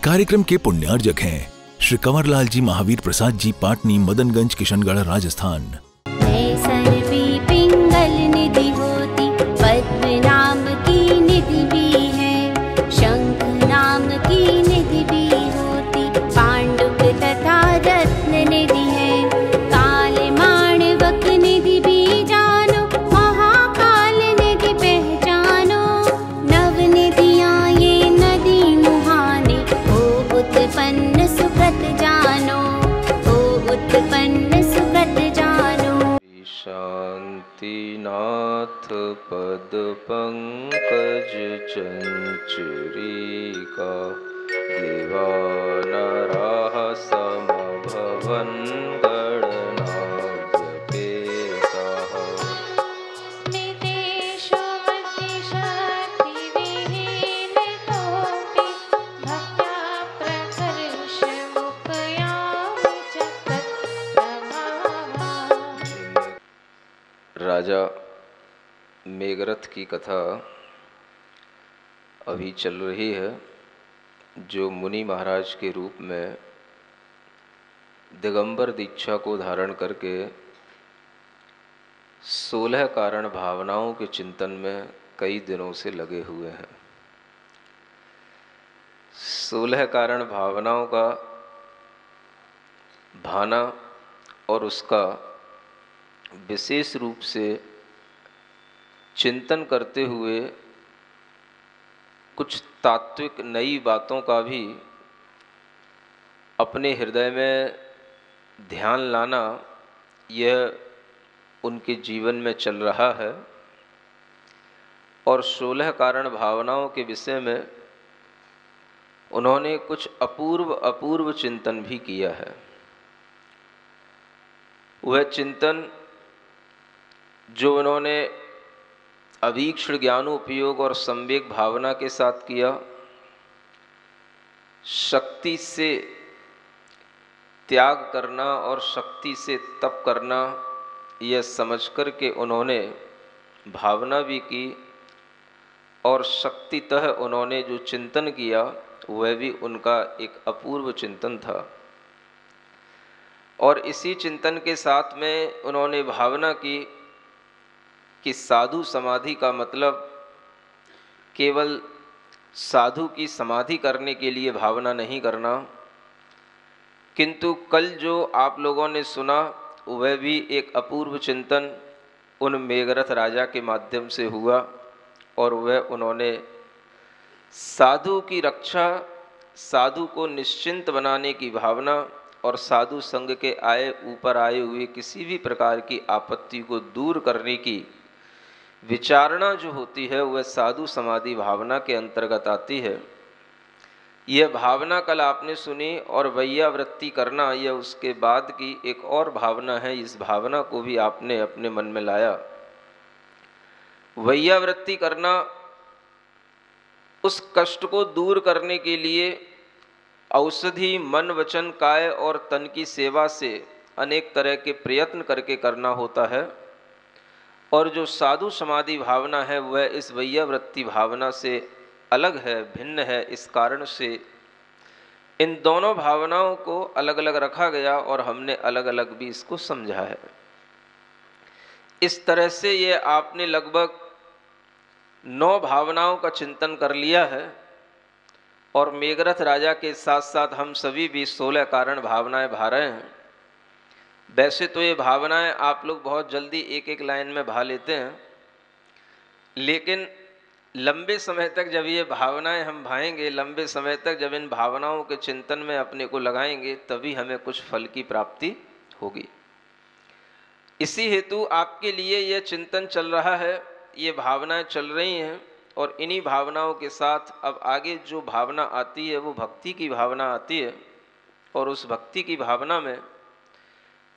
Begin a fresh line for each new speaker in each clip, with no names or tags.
कार्यक्रम के पुण्यार्जक हैं श्री कंवरलाल जी महावीर प्रसाद जी, पाटनी, मदनगंज, किशनगढ़, राजस्थान।
सर्वी पिंगल निधि होती, पद्म नाम की निधि भी है, शंख नाम की निधि भी होती, पांडुक तथा रत्न निधि है, काल माणवक निधि भी जानो, महाकाल निधि पहचानो, नव निधियां ये नदी मुहाने, हो उत्पन्न सुकृत जानो, हो उत्पन्न सुकृत जानो।
शांतिनाथ पद पंकज चंचरीका, देवानराः समभवन गणनाव्यपेताः।
निदेशवति शक्तिविहीनतोऽपि, भक्त्या प्रकर्षमुपयामि जगत्प्रभावम्।
राजा मेघरथ की कथा अभी चल रही है, जो मुनि महाराज के रूप में दिगंबर दीक्षा को धारण करके 16 कारण भावनाओं के चिंतन में कई दिनों से लगे हुए हैं। 16 कारण भावनाओं का भाना और उसका विशेष रूप से चिंतन करते हुए कुछ तात्विक नई बातों का भी अपने हृदय में ध्यान लाना, यह उनके जीवन में चल रहा है। और 16 कारण भावनाओं के विषय में उन्होंने कुछ अपूर्व चिंतन भी किया है। वह चिंतन जो उन्होंने अवीक्षण ज्ञानोपयोग और संवेग भावना के साथ किया, शक्ति से त्याग करना और शक्ति से तप करना, यह समझकर के उन्होंने भावना भी की, और शक्तितः उन्होंने जो चिंतन किया वह भी उनका एक अपूर्व चिंतन था। और इसी चिंतन के साथ में उन्होंने भावना की कि साधु समाधि का मतलब केवल साधु की समाधि करने के लिए भावना नहीं करना, किंतु कल जो आप लोगों ने सुना वह भी एक अपूर्व चिंतन उन मेघरथ राजा के माध्यम से हुआ। और वह उन्होंने साधु की रक्षा, साधु को निश्चिंत बनाने की भावना और साधु संग के ऊपर आए हुए किसी भी प्रकार की आपत्ति को दूर करने की विचारणा जो होती है, वह साधु समाधि भावना के अंतर्गत आती है। यह भावना कल आपने सुनी, और वैयावृत्ति करना यह उसके बाद की एक और भावना है। इस भावना को भी आपने अपने मन में लाया। वैयावृत्ति करना उस कष्ट को दूर करने के लिए औषधि मन वचन काय और तन की सेवा से अनेक तरह के प्रयत्न करके करना होता है। और जो साधु समाधि भावना है वह इस वैयावृत्ति भावना से अलग है, भिन्न है। इस कारण से इन दोनों भावनाओं को अलग अलग रखा गया और हमने अलग अलग भी इसको समझा है। इस तरह से ये आपने लगभग 9 भावनाओं का चिंतन कर लिया है। और मेघरथ राजा के साथ साथ हम सभी भी 16 कारण भावनाएं भा रहे हैं। वैसे तो ये भावनाएं आप लोग बहुत जल्दी एक एक लाइन में भा लेते हैं, लेकिन लंबे समय तक जब ये भावनाएं हम भाएंगे, लंबे समय तक जब इन भावनाओं के चिंतन में अपने को लगाएंगे, तभी हमें कुछ फल की प्राप्ति होगी। इसी हेतु आपके लिए यह चिंतन चल रहा है, ये भावनाएं चल रही हैं। और इन्हीं भावनाओं के साथ अब आगे जो भावना आती है वो भक्ति की भावना आती है। और उस भक्ति की भावना में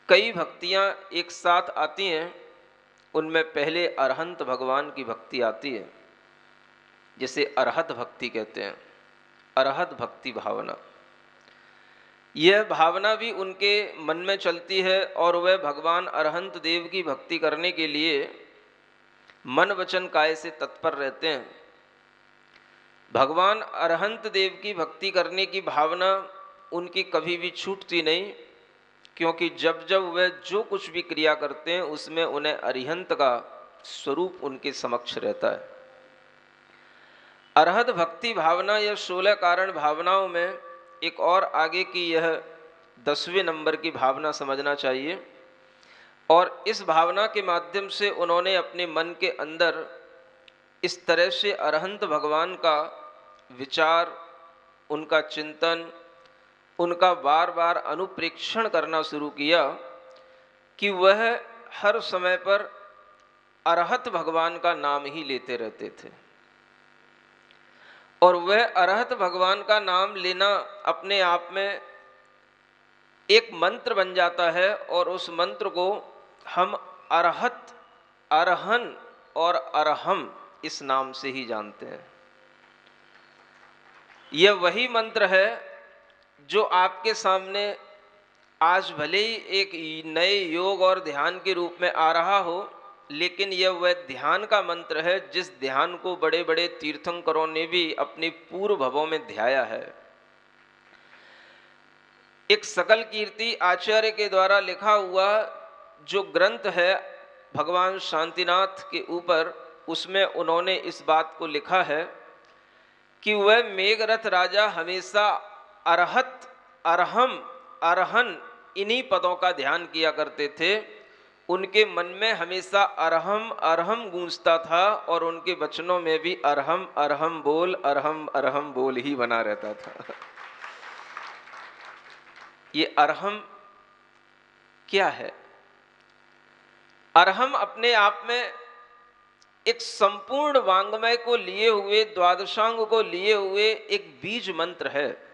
कई भक्तियां एक साथ आती हैं। उनमें पहले अरहंत भगवान की भक्ति आती है, जिसे अरहत भक्ति कहते हैं। अरहत भक्ति भावना, यह भावना भी उनके मन में चलती है और वह भगवान अरहंत देव की भक्ति करने के लिए मन वचन काय से तत्पर रहते हैं। भगवान अरहंत देव की भक्ति करने की भावना उनकी कभी भी छूटती नहीं, क्योंकि जब जब वह जो कुछ भी क्रिया करते हैं उसमें उन्हें अरिहंत का स्वरूप उनके समक्ष रहता है। अरहत भक्ति भावना या 16 कारण भावनाओं में एक और आगे की यह 10वें नंबर की भावना समझना चाहिए, और इस भावना के माध्यम से उन्होंने अपने मन के अंदर इस तरह से अरहंत भगवान का विचार, उनका चिंतन, उनका बार बार अनुप्रेक्षण करना शुरू किया कि वह हर समय पर अरहत भगवान का नाम ही लेते रहते थे। और वह अरहत भगवान का नाम लेना अपने आप में एक मंत्र बन जाता है, और उस मंत्र को हम अरहत, अरहन और अरहम इस नाम से ही जानते हैं। यह वही मंत्र है जो आपके सामने आज भले ही एक नए योग और ध्यान के रूप में आ रहा हो, लेकिन यह वह ध्यान का मंत्र है जिस ध्यान को बड़े बड़े तीर्थंकरों ने भी अपने पूर्व भवों में ध्याया है। एक सकल कीर्ति आचार्य के द्वारा लिखा हुआ जो ग्रंथ है भगवान शांतिनाथ के ऊपर, उसमें उन्होंने इस बात को लिखा है कि वह मेघरथ राजा हमेशा अरहत, अरहम, अरहन इन्हीं पदों का ध्यान किया करते थे। उनके मन में हमेशा अरहम अरहम गूंजता था, और उनके वचनों में भी अरहम अरहम बोल, अरहम अरहम बोल ही बना रहता था। ये अरहम क्या है? अरहम अपने आप में एक संपूर्ण वांग्मय को लिए हुए, द्वादशांग को लिए हुए एक बीज मंत्र है।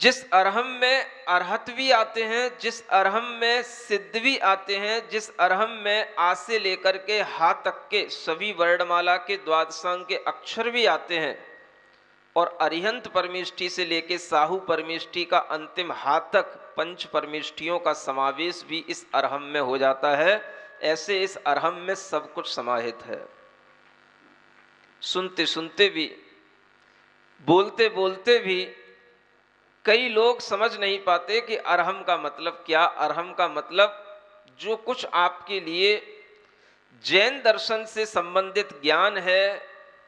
जिस अरहम में अरहत भी आते हैं, जिस अरहम में सिद्ध भी आते हैं, जिस अरहम में आ से लेकर के हा तक के सभी वर्णमाला के द्वादशांग के अक्षर भी आते हैं, और अरिहंत परमेष्ठी से लेकर साहू परमेष्ठी का अंतिम हा तक पंच परमेष्ठियों का समावेश भी इस अरहम में हो जाता है। ऐसे इस अरहम में सब कुछ समाहित है। सुनते सुनते भी, बोलते बोलते भी कई लोग समझ नहीं पाते कि अरहम का मतलब क्या। अरहम का मतलब जो कुछ आपके लिए जैन दर्शन से संबंधित ज्ञान है,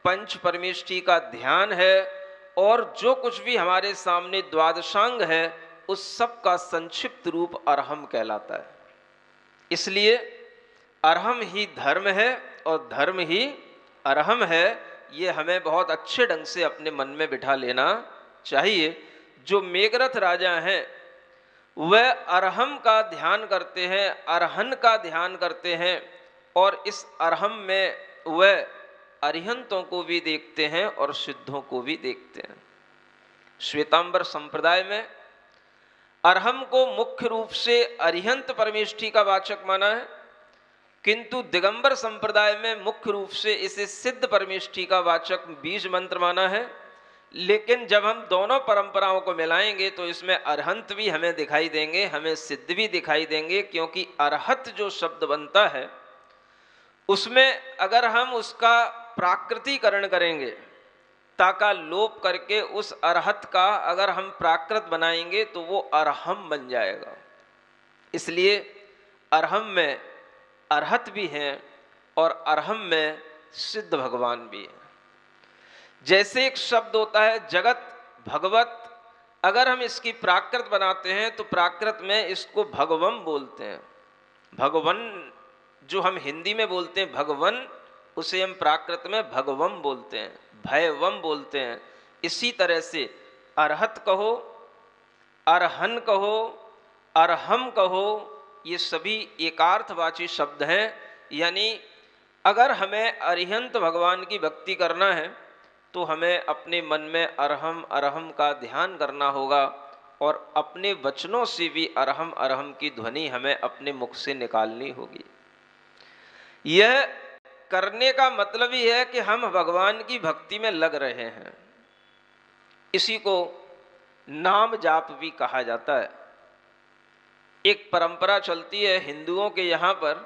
पंच परमेष्ठी का ध्यान है, और जो कुछ भी हमारे सामने द्वादशांग है, उस सब का संक्षिप्त रूप अरहम कहलाता है। इसलिए अरहम ही धर्म है और धर्म ही अरहम है। ये हमें बहुत अच्छे ढंग से अपने मन में बिठा लेना चाहिए। जो मेघरथ राजा हैं वह अरहम का ध्यान करते हैं, अरहन का ध्यान करते हैं, और इस अरहम में वह अरिहंतों को भी देखते हैं और सिद्धों को भी देखते हैं। श्वेतांबर संप्रदाय में अरहम को मुख्य रूप से अरिहंत परमेष्ठी का वाचक माना है, किंतु दिगंबर संप्रदाय में मुख्य रूप से इसे सिद्ध परमेष्ठी का वाचक बीज मंत्र माना है। लेकिन जब हम दोनों परंपराओं को मिलाएंगे तो इसमें अरहंत भी हमें दिखाई देंगे, हमें सिद्ध भी दिखाई देंगे, क्योंकि अरहत जो शब्द बनता है उसमें अगर हम उसका प्राकृतिकरण करेंगे, ताका लोप करके उस अरहत का अगर हम प्राकृत बनाएंगे तो वो अरहम बन जाएगा। इसलिए अरहम में अरहत भी हैं और अरहम में सिद्ध भगवान भी हैं। जैसे एक शब्द होता है जगत, भगवत, अगर हम इसकी प्राकृत बनाते हैं तो प्राकृत में इसको भगवम बोलते हैं। भगवन जो हम हिंदी में बोलते हैं भगवन, उसे हम प्राकृत में भगवम बोलते हैं, भयवम बोलते हैं। इसी तरह से अरहत कहो, अरहन कहो, अरहम कहो, ये सभी एकार्थवाची शब्द हैं। यानी अगर हमें अरिहंत भगवान की भक्ति करना है तो हमें अपने मन में अरहम अरहम का ध्यान करना होगा, और अपने वचनों से भी अरहम अरहम की ध्वनि हमें अपने मुख से निकालनी होगी। यह करने का मतलब ही है कि हम भगवान की भक्ति में लग रहे हैं। इसी को नाम जाप भी कहा जाता है। एक परंपरा चलती है हिंदुओं के यहाँ पर,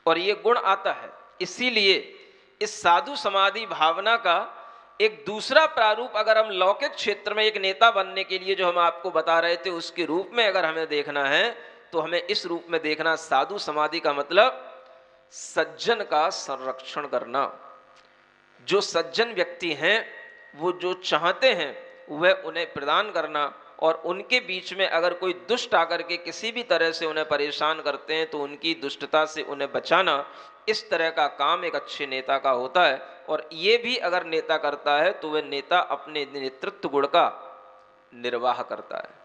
और ये गुण आता है। इसीलिए इस साधु समाधि भावना का एक दूसरा प्रारूप अगर हम लौकिक क्षेत्र में एक नेता बनने के लिए जो हम आपको बता रहे थे उसके रूप में अगर हमें देखना है तो हमें इस रूप में देखना, साधु समाधि का मतलब सज्जन का संरक्षण करना। जो सज्जन व्यक्ति हैं वो जो चाहते हैं वह उन्हें प्रदान करना, और उनके बीच में अगर कोई दुष्ट आकर के किसी भी तरह से उन्हें परेशान करते हैं तो उनकी दुष्टता से उन्हें बचाना, इस तरह का काम एक अच्छे नेता का होता है। और ये भी अगर नेता करता है तो वह नेता अपने नेतृत्व गुण का निर्वाह करता है।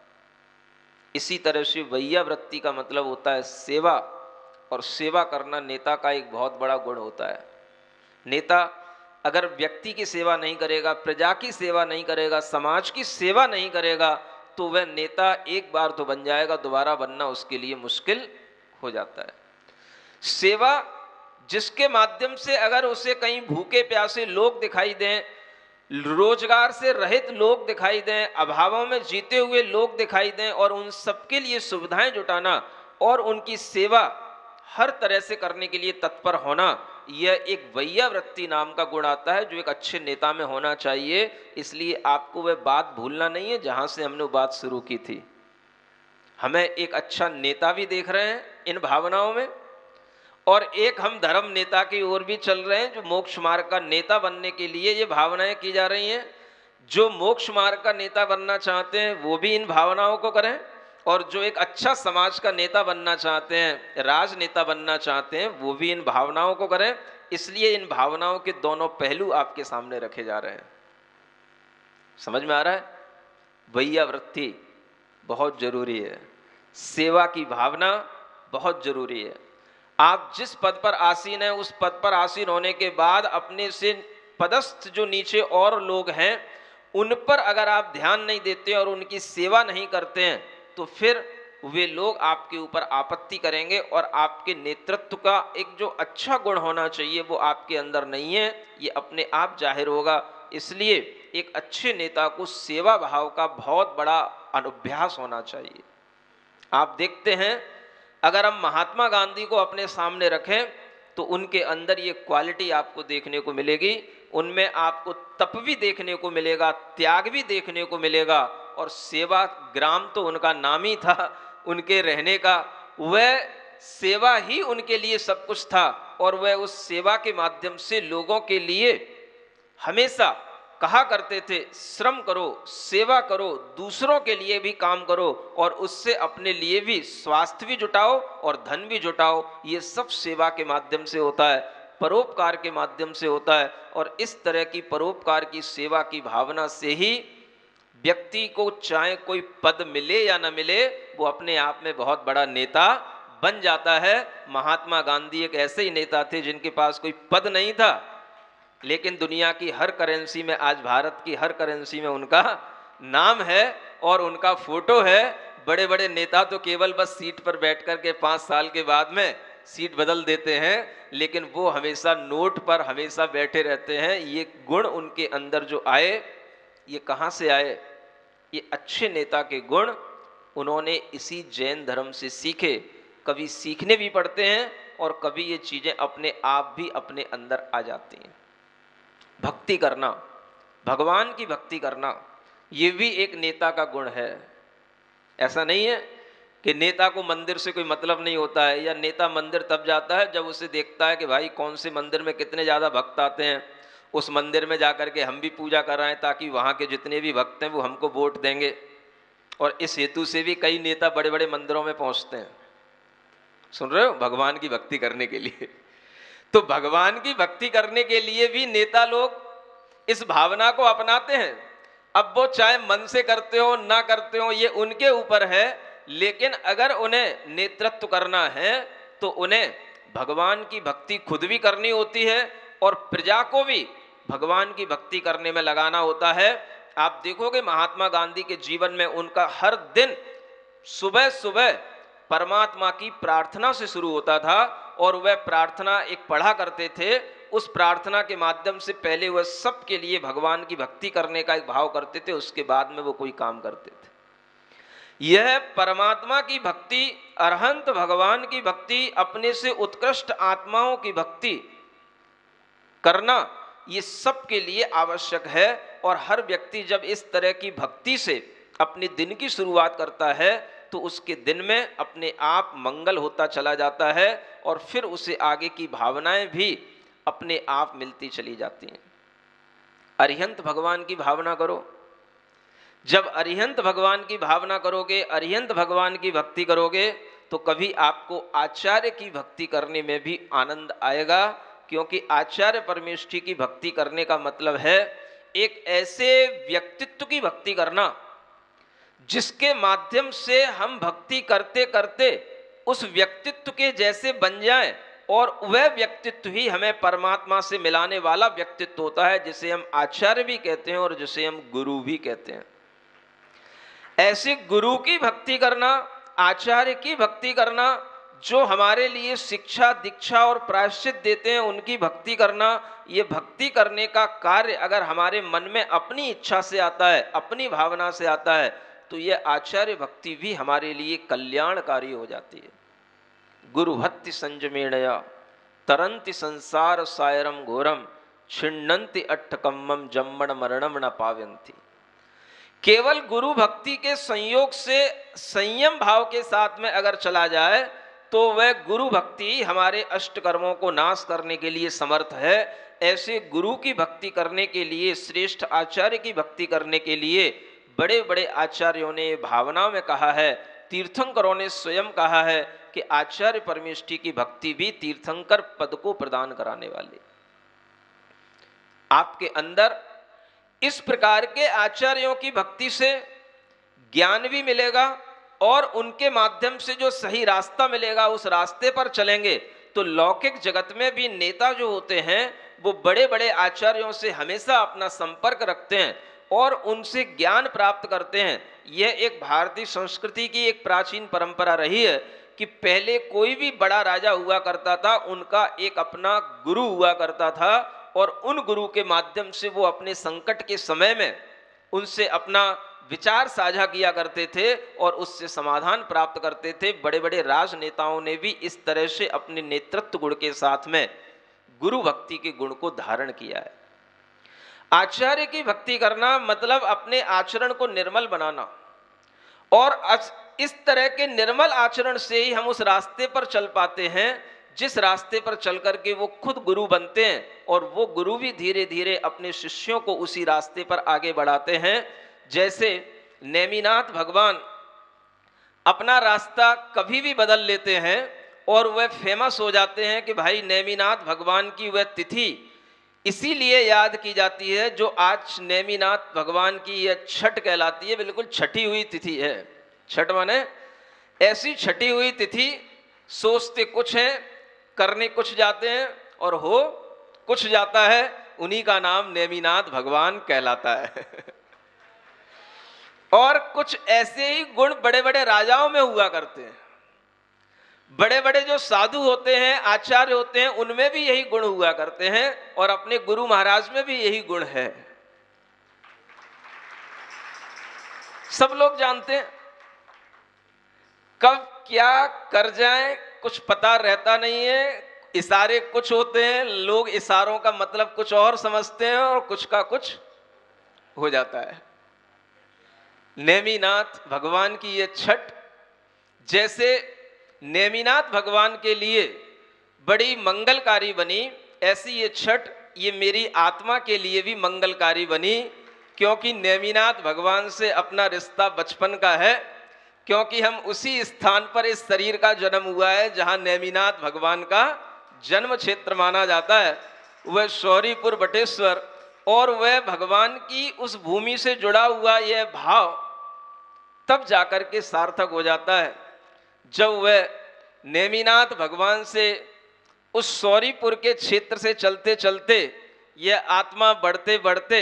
इसी तरह से वैयावृत्ति का मतलब होता है सेवा, और सेवा करना नेता का एक बहुत बड़ा गुण होता है। नेता अगर व्यक्ति की सेवा नहीं करेगा, प्रजा की सेवा नहीं करेगा, समाज की सेवा नहीं करेगा तो वह नेता एक बार तो बन जाएगा, दोबारा बनना उसके लिए मुश्किल हो जाता है। सेवा जिसके माध्यम से अगर उसे कहीं भूखे प्यासे लोग दिखाई दें, रोजगार से रहित लोग दिखाई दें, अभावों में जीते हुए लोग दिखाई दें, और उन सबके लिए सुविधाएं जुटाना और उनकी सेवा हर तरह से करने के लिए तत्पर होना, यह एक वैयावृत्ति नाम का गुण आता है जो एक अच्छे नेता में होना चाहिए। इसलिए आपको वह बात भूलना नहीं है जहां से हमने बात शुरू की थी। हमें एक अच्छा नेता भी देख रहे हैं इन भावनाओं में, और एक हम धर्म नेता की ओर भी चल रहे हैं जो मोक्ष मार्ग का नेता बनने के लिए ये भावनाएं की जा रही हैं। जो मोक्ष मार्ग का नेता बनना चाहते हैं वो भी इन भावनाओं को करें, और जो एक अच्छा समाज का नेता बनना चाहते हैं, राजनेता बनना चाहते हैं, वो भी इन भावनाओं को करें। इसलिए इन भावनाओं के दोनों पहलू आपके सामने रखे जा रहे हैं। समझ में आ रहा है? वैयावृत्ति बहुत जरूरी है, सेवा की भावना बहुत जरूरी है। आप जिस पद पर आसीन हैं उस पद पर आसीन होने के बाद अपने से पदस्थ जो नीचे और लोग हैं उन पर अगर आप ध्यान नहीं देते और उनकी सेवा नहीं करते हैं तो फिर वे लोग आपके ऊपर आपत्ति करेंगे, और आपके नेतृत्व का एक जो अच्छा गुण होना चाहिए वो आपके अंदर नहीं है, ये अपने आप जाहिर होगा। इसलिए एक अच्छे नेता को सेवा भाव का बहुत बड़ा अनुभ्यास होना चाहिए। आप देखते हैं अगर हम महात्मा गांधी को अपने सामने रखें तो उनके अंदर ये क्वालिटी आपको देखने को मिलेगी। उनमें आपको तप भी देखने को मिलेगा, त्याग भी देखने को मिलेगा, और सेवा ग्राम तो उनका नाम ही था उनके रहने का। वह सेवा ही उनके लिए सब कुछ था, और वह उस सेवा के माध्यम से लोगों के लिए हमेशा कहा करते थे, श्रम करो, सेवा करो, दूसरों के लिए भी काम करो, और उससे अपने लिए भी स्वास्थ्य भी जुटाओ और धन भी जुटाओ। ये सब सेवा के माध्यम से होता है, परोपकार के माध्यम से होता है। और इस तरह की परोपकार की सेवा की भावना से ही व्यक्ति को चाहे कोई पद मिले या न मिले, वो अपने आप में बहुत बड़ा नेता बन जाता है। महात्मा गांधी एक ऐसे ही नेता थे जिनके पास कोई पद नहीं था, लेकिन दुनिया की हर करेंसी में, आज भारत की हर करेंसी में उनका नाम है और उनका फोटो है। बड़े बड़े नेता तो केवल बस सीट पर बैठ कर के 5 साल के बाद में सीट बदल देते हैं, लेकिन वो हमेशा नोट पर हमेशा बैठे रहते हैं। ये गुण उनके अंदर जो आए, ये कहाँ से आए? ये अच्छे नेता के गुण उन्होंने इसी जैन धर्म से सीखे। कभी सीखने भी पड़ते हैं और कभी ये चीज़ें अपने आप भी अपने अंदर आ जाती हैं। भक्ति करना, भगवान की भक्ति करना, ये भी एक नेता का गुण है। ऐसा नहीं है कि नेता को मंदिर से कोई मतलब नहीं होता है, या नेता मंदिर तब जाता है जब उसे देखता है कि भाई कौन से मंदिर में कितने ज़्यादा भक्त आते हैं, उस मंदिर में जाकर के हम भी पूजा कराएं ताकि वहाँ के जितने भी भक्त हैं वो हमको वोट देंगे। और इस हेतु से भी कई नेता बड़े बड़े मंदिरों में पहुँचते हैं। सुन रहे हो? भगवान की भक्ति करने के लिए। तो भगवान की भक्ति करने के लिए भी नेता लोग इस भावना को अपनाते हैं। अब वो चाहे मन से करते हो ना करते हो, ये उनके ऊपर है, लेकिन अगर उन्हें नेतृत्व करना है तो उन्हें भगवान की भक्ति खुद भी करनी होती है और प्रजा को भी भगवान की भक्ति करने में लगाना होता है। आप देखोगे महात्मा गांधी के जीवन में उनका हर दिन सुबह सुबह परमात्मा की प्रार्थना से शुरू होता था, और वह प्रार्थना एक पढ़ा करते थे। उस प्रार्थना के माध्यम से पहले वह सबके लिए भगवान की भक्ति करने का एक भाव करते थे, उसके बाद में वो कोई काम करते थे। यह परमात्मा की भक्ति, अरहंत भगवान की भक्ति, अपने से उत्कृष्ट आत्माओं की भक्ति करना, ये सबके लिए आवश्यक है। और हर व्यक्ति जब इस तरह की भक्ति से अपने दिन की शुरुआत करता है तो उसके दिन में अपने आप मंगल होता चला जाता है और फिर उसे आगे की भावनाएं भी अपने आप मिलती चली जाती हैं। अरिहंत भगवान की भावना करो। जब अरिहंत भगवान की भावना करोगे, अरिहंत भगवान की भक्ति करोगे, तो कभी आपको आचार्य की भक्ति करने में भी आनंद आएगा, क्योंकि आचार्य परमेष्ठी की भक्ति करने का मतलब है एक ऐसे व्यक्तित्व की भक्ति करना जिसके माध्यम से हम भक्ति करते करते उस व्यक्तित्व के जैसे बन जाएं और वह व्यक्तित्व ही हमें परमात्मा से मिलाने वाला व्यक्तित्व होता है, जिसे हम आचार्य भी कहते हैं और जिसे हम गुरु भी कहते हैं। ऐसे गुरु की भक्ति करना, आचार्य की भक्ति करना, जो हमारे लिए शिक्षा, दीक्षा और प्रायश्चित देते हैं, उनकी भक्ति करना, ये भक्ति करने का कार्य अगर हमारे मन में अपनी इच्छा से आता है, अपनी भावना से आता है, तो यह आचार्य भक्ति भी हमारे लिए कल्याणकारी हो जाती है। गुरु भक्ति संजमेणया तरंति संसार सायरम घोरम छिन्नन्ति अट्ठकम्मम जम्मण मरणम न पावयन्ति। केवल गुरु भक्ति के संयोग से संयम भाव के साथ में अगर चला जाए तो वह गुरु भक्ति हमारे अष्ट कर्मों को नाश करने के लिए समर्थ है। ऐसे गुरु की भक्ति करने के लिए, श्रेष्ठ आचार्य की भक्ति करने के लिए बड़े बड़े आचार्यों ने भावना में कहा है, तीर्थंकरों ने स्वयं कहा है कि आचार्य परमेष्ठी की भक्ति भी तीर्थंकर पद को प्रदान कराने वाली। आपके अंदर इस प्रकार के आचार्यों की भक्ति से ज्ञान भी मिलेगा और उनके माध्यम से जो सही रास्ता मिलेगा, उस रास्ते पर चलेंगे तो लौकिक जगत में भी नेता जो होते हैं वो बड़े बड़े आचार्यों से हमेशा अपना संपर्क रखते हैं और उनसे ज्ञान प्राप्त करते हैं। यह एक भारतीय संस्कृति की एक प्राचीन परंपरा रही है कि पहले कोई भी बड़ा राजा हुआ करता था, उनका एक अपना गुरु हुआ करता था और उन गुरु के माध्यम से वो अपने संकट के समय में उनसे अपना विचार साझा किया करते थे और उससे समाधान प्राप्त करते थे। बड़े बड़े राजनेताओं ने भी इस तरह से अपने नेतृत्व गुण के साथ में गुरु भक्ति के गुण को धारण किया है। आचार्य की भक्ति करना मतलब अपने आचरण को निर्मल बनाना, और इस तरह के निर्मल आचरण से ही हम उस रास्ते पर चल पाते हैं जिस रास्ते पर चल करके वो खुद गुरु बनते हैं और वो गुरु भी धीरे धीरे अपने शिष्यों को उसी रास्ते पर आगे बढ़ाते हैं। जैसे नेमिनाथ भगवान अपना रास्ता कभी भी बदल लेते हैं और वह फेमस हो जाते हैं कि भाई नेमिनाथ भगवान की वह तिथि इसीलिए याद की जाती है जो आज नेमिनाथ भगवान की यह छठ कहलाती है, बिल्कुल छठी हुई तिथि है। छठ माने ऐसी छठी हुई तिथि, सोचते कुछ हैं, करने कुछ जाते हैं और हो कुछ जाता है, उन्हीं का नाम नेमिनाथ भगवान कहलाता है। और कुछ ऐसे ही गुण बड़े बड़े राजाओं में हुआ करते हैं। बड़े बड़े जो साधु होते हैं, आचार्य होते हैं, उनमें भी यही गुण हुआ करते हैं और अपने गुरु महाराज में भी यही गुण है। सब लोग जानते हैं कब क्या कर जाएं कुछ पता रहता नहीं है। इशारे कुछ होते हैं, लोग इशारों का मतलब कुछ और समझते हैं और कुछ का कुछ हो जाता है। नेमिनाथ भगवान की ये छठ जैसे नेमिनाथ भगवान के लिए बड़ी मंगलकारी बनी, ऐसी ये छठ ये मेरी आत्मा के लिए भी मंगलकारी बनी, क्योंकि नेमिनाथ भगवान से अपना रिश्ता बचपन का है, क्योंकि हम उसी स्थान पर इस शरीर का जन्म हुआ है जहां नेमिनाथ भगवान का जन्म क्षेत्र माना जाता है, वह शौरीपुर बटेश्वर। और वह भगवान की उस भूमि से जुड़ा हुआ यह भाव तब जाकर के सार्थक हो जाता है जब वह नेमिनाथ भगवान से उस शौरीपुर के क्षेत्र से चलते चलते यह आत्मा बढ़ते बढ़ते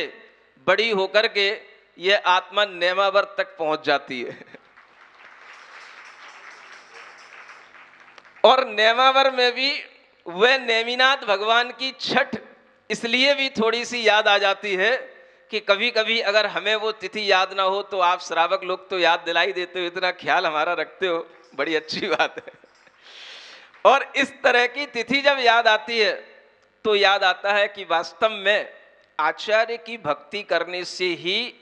बड़ी होकर के यह आत्मा नेमावर तक पहुंच जाती है। और नेमावर में भी वह नेमिनाथ भगवान की छठ इसलिए भी थोड़ी सी याद आ जाती है कि कभी कभी अगर हमें वो तिथि याद ना हो तो आप श्रावक लोग तो याद दिलाई देते हो, इतना ख्याल हमारा रखते हो, बड़ी अच्छी बात है। और इस तरह की तिथि जब याद आती है तो याद आता है कि वास्तव में आचार्य की भक्ति करने से ही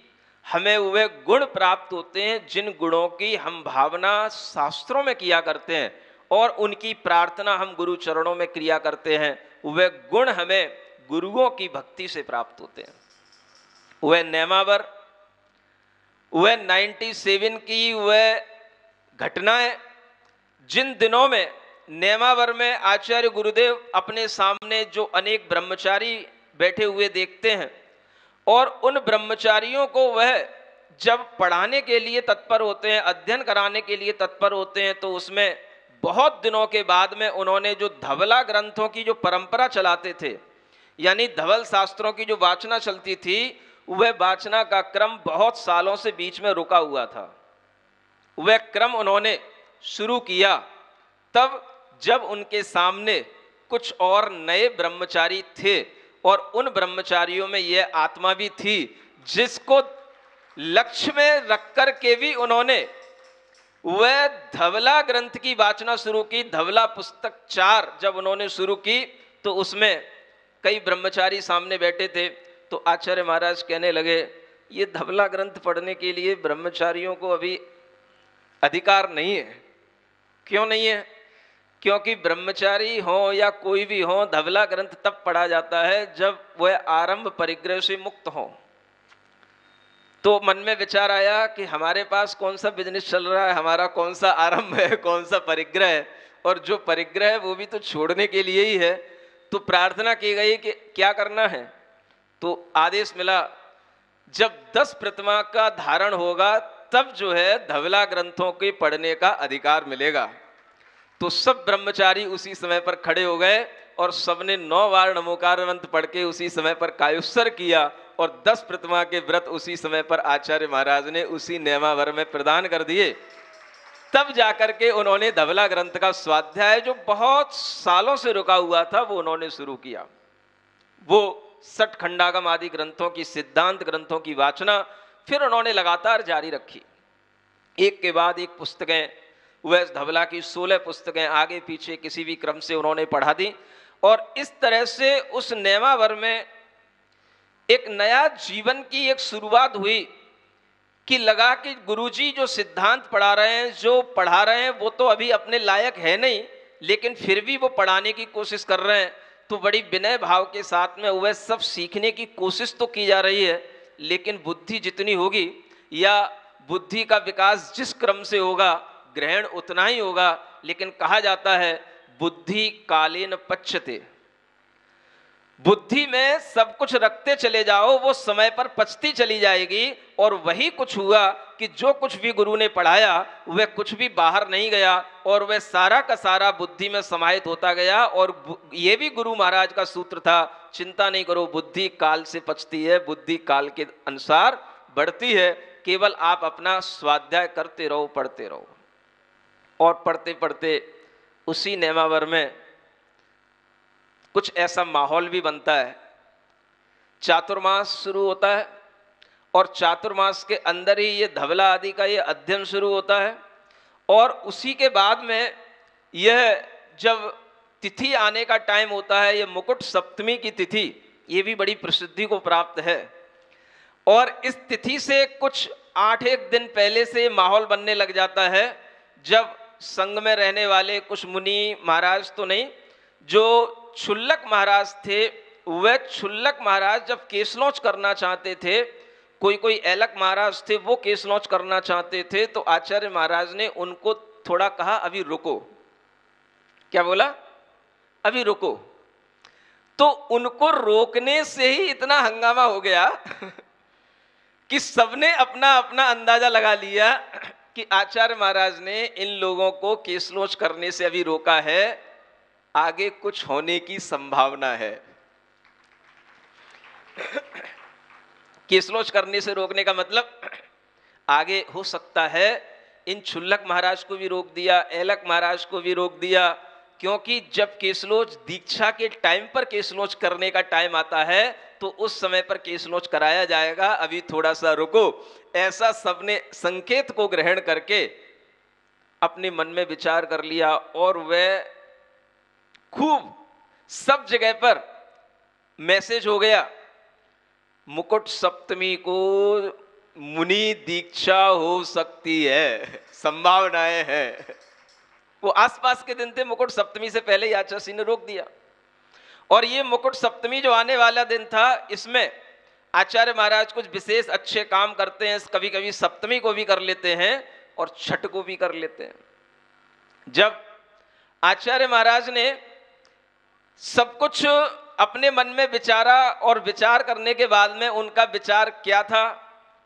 हमें वे गुण प्राप्त होते हैं जिन गुणों की हम भावना शास्त्रों में किया करते हैं और उनकी प्रार्थना हम गुरु चरणों में क्रिया करते हैं। वे गुण हमें गुरुओं की भक्ति से प्राप्त होते हैं। वह नेमावर, वह 97 की वह घटनाएं, जिन दिनों में नेमावर में आचार्य गुरुदेव अपने सामने जो अनेक ब्रह्मचारी बैठे हुए देखते हैं और उन ब्रह्मचारियों को वह जब पढ़ाने के लिए तत्पर होते हैं, अध्ययन कराने के लिए तत्पर होते हैं, तो उसमें बहुत दिनों के बाद में उन्होंने जो धवला ग्रंथों की जो परंपरा चलाते थे, यानी धवल शास्त्रों की जो वाचना चलती थी, वह वाचना का क्रम बहुत सालों से बीच में रुका हुआ था। वह क्रम उन्होंने शुरू किया तब जब उनके सामने कुछ और नए ब्रह्मचारी थे और उन ब्रह्मचारियों में यह आत्मा भी थी जिसको लक्ष्य में रख कर के भी उन्होंने वह धवला ग्रंथ की वाचना शुरू की। धवला पुस्तक 4 जब उन्होंने शुरू की तो उसमें कई ब्रह्मचारी सामने बैठे थे, तो आचार्य महाराज कहने लगे, ये धवला ग्रंथ पढ़ने के लिए ब्रह्मचारियों को अभी अधिकार नहीं है। क्यों नहीं है? क्योंकि ब्रह्मचारी हो या कोई भी हो, धवला ग्रंथ तब पढ़ा जाता है जब वह आरंभ परिग्रह से मुक्त हो। तो मन में विचार आया कि हमारे पास कौन सा बिजनेस चल रहा है, हमारा कौन सा आरंभ है, कौन सा परिग्रह है, और जो परिग्रह है वो भी तो छोड़ने के लिए ही है। तो प्रार्थना की गई कि क्या करना है, तो आदेश मिला जब 10 प्रतिमा का धारण होगा तब जो है धवला ग्रंथों के पढ़ने का अधिकार मिलेगा। तो सब ब्रह्मचारी उसी समय पर खड़े हो गए और सबने 9 बार नमोकार मंत्र पढ़ के उसी समय पर कायुस्सर किया और 10 प्रतिमा के व्रत उसी समय पर आचार्य महाराज ने उसी नेमावर में प्रदान कर दिए। तब जाकर के उन्होंने धवला ग्रंथ का स्वाध्याय जो बहुत सालों से रुका हुआ था वो उन्होंने शुरू किया। वो 60 खंडागम आदि ग्रंथों की, सिद्धांत ग्रंथों की वाचना फिर उन्होंने लगातार जारी रखी। एक के बाद एक पुस्तकें, वह धवला की 16 पुस्तकें आगे पीछे किसी भी क्रम से उन्होंने पढ़ा दी और इस तरह से उस नेमावर में एक नया जीवन की एक शुरुआत हुई कि लगा कि गुरुजी जो सिद्धांत पढ़ा रहे हैं, जो पढ़ा रहे हैं, वो तो अभी अपने लायक है नहीं, लेकिन फिर भी वो पढ़ाने की कोशिश कर रहे हैं। तो बड़ी विनय भाव के साथ में वह सब सीखने की कोशिश तो की जा रही है, लेकिन बुद्धि जितनी होगी या बुद्धि का विकास जिस क्रम से होगा ग्रहण उतना ही होगा। लेकिन कहा जाता है बुद्धि कालेन पच्यते, बुद्धि में सब कुछ रखते चले जाओ, वो समय पर पचती चली जाएगी। और वही कुछ हुआ कि जो कुछ भी गुरु ने पढ़ाया वह कुछ भी बाहर नहीं गया और वह सारा का सारा बुद्धि में समाहित होता गया। और ये भी गुरु महाराज का सूत्र था, चिंता नहीं करो, बुद्धि काल से पचती है, बुद्धि काल के अनुसार बढ़ती है, केवल आप अपना स्वाध्याय करते रहो, पढ़ते रहो। और पढ़ते पढ़ते उसी नेमावर में कुछ ऐसा माहौल भी बनता है। चातुर्मास शुरू होता है और चातुर्मास के अंदर ही ये धवला आदि का ये अध्ययन शुरू होता है। और उसी के बाद में यह जब तिथि आने का टाइम होता है, ये मुकुट सप्तमी की तिथि, ये भी बड़ी प्रसिद्धि को प्राप्त है। और इस तिथि से कुछ 8-1 दिन पहले से माहौल बनने लग जाता है, जब संघ में रहने वाले कुछ मुनि महाराज तो नहीं, जो क्षुल्लक महाराज थे, वह क्षुल्लक महाराज जब केसलौच करना चाहते थे, कोई ऐलक महाराज थे वो केसलौच करना चाहते थे, तो आचार्य महाराज ने उनको थोड़ा कहा अभी रुको। क्या बोला? अभी रुको। तो उनको रोकने से ही इतना हंगामा हो गया कि सबने अपना अपना अंदाजा लगा लिया कि आचार्य महाराज ने इन लोगों को केसलौच करने से अभी रोका है, आगे कुछ होने की संभावना है। केसलौच करने से रोकने का मतलब आगे हो सकता है इन क्षुल्लक महाराज को भी रोक दिया, ऐलक महाराज को भी रोक दिया, क्योंकि जब केसलोच दीक्षा के टाइम पर केसलोच करने का टाइम आता है तो उस समय पर केसलोच कराया जाएगा, अभी थोड़ा सा रुको। ऐसा सबने संकेत को ग्रहण करके अपने मन में विचार कर लिया और वह खूब सब जगह पर मैसेज हो गया, मुकुट सप्तमी को मुनि दीक्षा हो सकती है, संभावनाएं हैं। वो आसपास के दिन थे, मुकुट सप्तमी से पहले ही आचार्य सिंह ने रोक दिया। और ये मुकुट सप्तमी जो आने वाला दिन था, इसमें आचार्य महाराज कुछ विशेष अच्छे काम करते हैं। कभी कभी सप्तमी को भी कर लेते हैं और छठ को भी कर लेते हैं। जब आचार्य महाराज ने सब कुछ अपने मन में विचारा और विचार करने के बाद में उनका विचार क्या था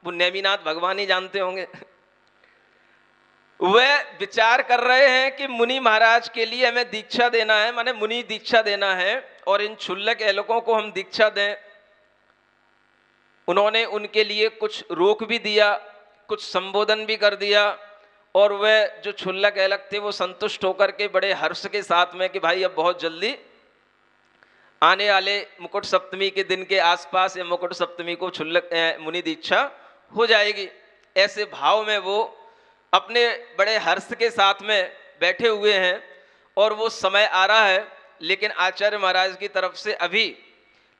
वो नेमिनाथ भगवान ही जानते होंगे। वह विचार कर रहे हैं कि मुनि महाराज के लिए हमें दीक्षा देना है, माने मुनि दीक्षा देना है और इन क्षुल्लक एलकों को हम दीक्षा दें। उन्होंने उनके लिए कुछ रोक भी दिया, कुछ संबोधन भी कर दिया और वह जो क्षुल्लक एलक थे वो संतुष्ट होकर के बड़े हर्ष के साथ में कि भाई अब बहुत जल्दी आने वाले मुकुट सप्तमी के दिन के आसपास या मुकुट सप्तमी को क्षुल्लक मुनि दीक्षा हो जाएगी। ऐसे भाव में वो अपने बड़े हर्ष के साथ में बैठे हुए हैं और वो समय आ रहा है, लेकिन आचार्य महाराज की तरफ से अभी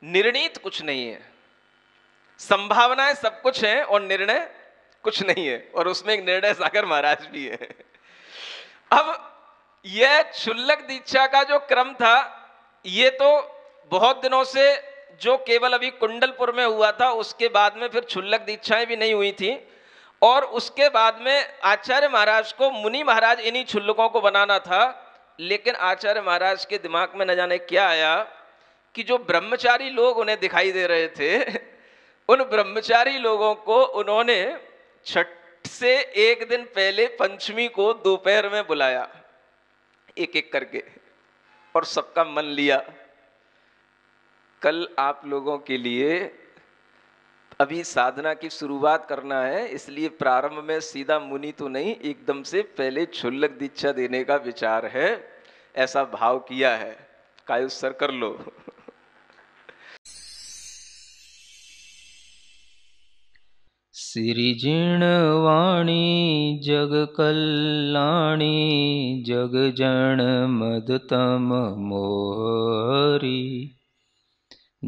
निर्णीत कुछ नहीं है। संभावनाएं सब कुछ हैं और निर्णय कुछ नहीं है, और उसमें एक निर्णय सागर महाराज भी है। अब यह क्षुल्लक दीक्षा का जो क्रम था ये तो बहुत दिनों से जो केवल अभी कुंडलपुर में हुआ था, उसके बाद में फिर क्षुल्लक दीक्षाएं भी नहीं हुई थी। और उसके बाद में आचार्य महाराज को मुनि महाराज इन्हीं क्षुल्लकों को बनाना था, लेकिन आचार्य महाराज के दिमाग में न जाने क्या आया कि जो ब्रह्मचारी लोग उन्हें दिखाई दे रहे थे, उन ब्रह्मचारी लोगों को उन्होंने छठ से एक दिन पहले पंचमी को दोपहर में बुलाया एक एक करके और सबका मन लिया। कल आप लोगों के लिए अभी साधना की शुरुआत करना है, इसलिए प्रारंभ में सीधा मुनि तो नहीं, एकदम से पहले क्षुल्लक दीक्षा देने का विचार है, ऐसा भाव किया है। कायुस्सर कर लो।
सिरिजिणवाणी जग कल्याणी जग जन मदतम मोहरी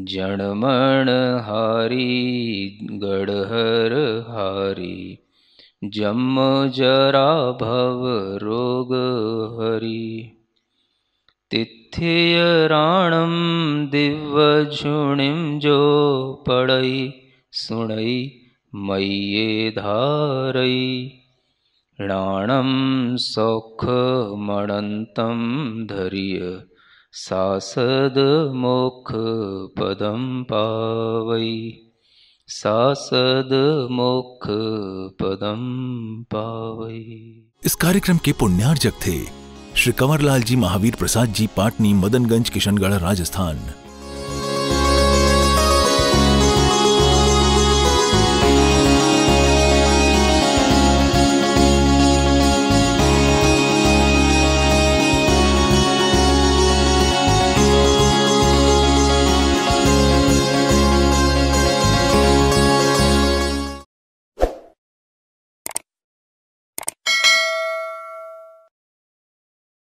जनमण हारी गढ़हर हारी जम जरा भव रोग हरि तिथ्य राणम दिव्य झुणिम जो पड़ई सुणई मय्ये धारई राणम सौख मणंतम धरिय सासद मोक्ष पदम पावई सासद मोक्ष पदम पावई।
इस कार्यक्रम के पुण्यार्जक थे श्री कंवरलाल जी महावीर प्रसाद जी, पाटनी, मदनगंज, किशनगढ़, राजस्थान।